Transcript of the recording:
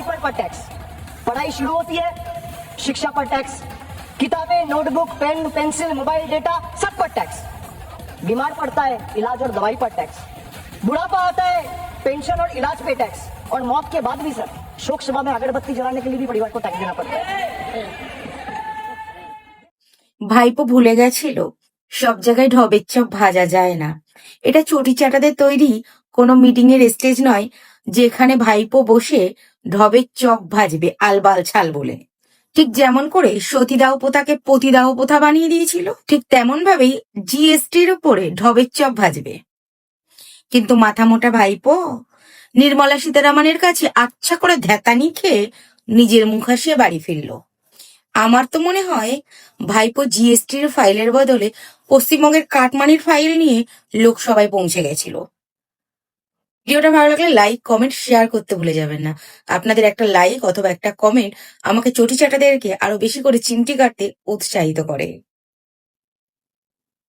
Paper पर tax, पढ़ाई शुरू होती है शिक्षा पर टैक्स, किताबें, notebook, pen, pencil, mobile, data सब पर टैक्स, बीमार पड़ता है इलाज और दवाई पर टैक्स, बुढ़ापा आता है पेंशन और इलाज पे टैक्स, और मौत के बाद भी सर शोक सभा में अगरबत्ती जलाने के लिए भी परिवार को टैक्स देना पड़ता है। ভাইপো ভুলে গেছিল সব জায়গায় ঢবের চপ ভাজা যায় না। এটা চটি চাটাদের তৈরি কোনো মিটিং এর স্টেজ নয় যেখানে ভাইপো বসে ঢবের চপ ভাজবে আলবাল ছাল বলে। ঠিক যেমন করে সতীদাহ প্রথাকে পতিদাহ প্রথা বানিয়ে দিয়েছিল, ঠিক তেমন ভাবেই জিএসটির উপরে ঢবের চপ ভাজবে। কিন্তু মাথা মোটা ভাইপো নির্মলা সীতারামনের কাছে আচ্ছা করে ধ্যাতানি খেয়ে নিজের মুখ হাসিয়ে বাড়ি ফিরল। আমার তো মনে হয় ভাইপো জিএসটির ফাইলের বদলে পশ্চিমবঙ্গের কাটমানির ফাইল নিয়ে লোকসভায় পৌঁছে গেছিল। ভিডিওটা ভালো লাগলে লাইক, কমেন্ট, শেয়ার করতে ভুলে যাবেন না। আপনাদের একটা লাইক অথবা একটা কমেন্ট আমাকে চটি চাটাদেরকে আরো বেশি করে চিমটি কাটতে উৎসাহিত করে।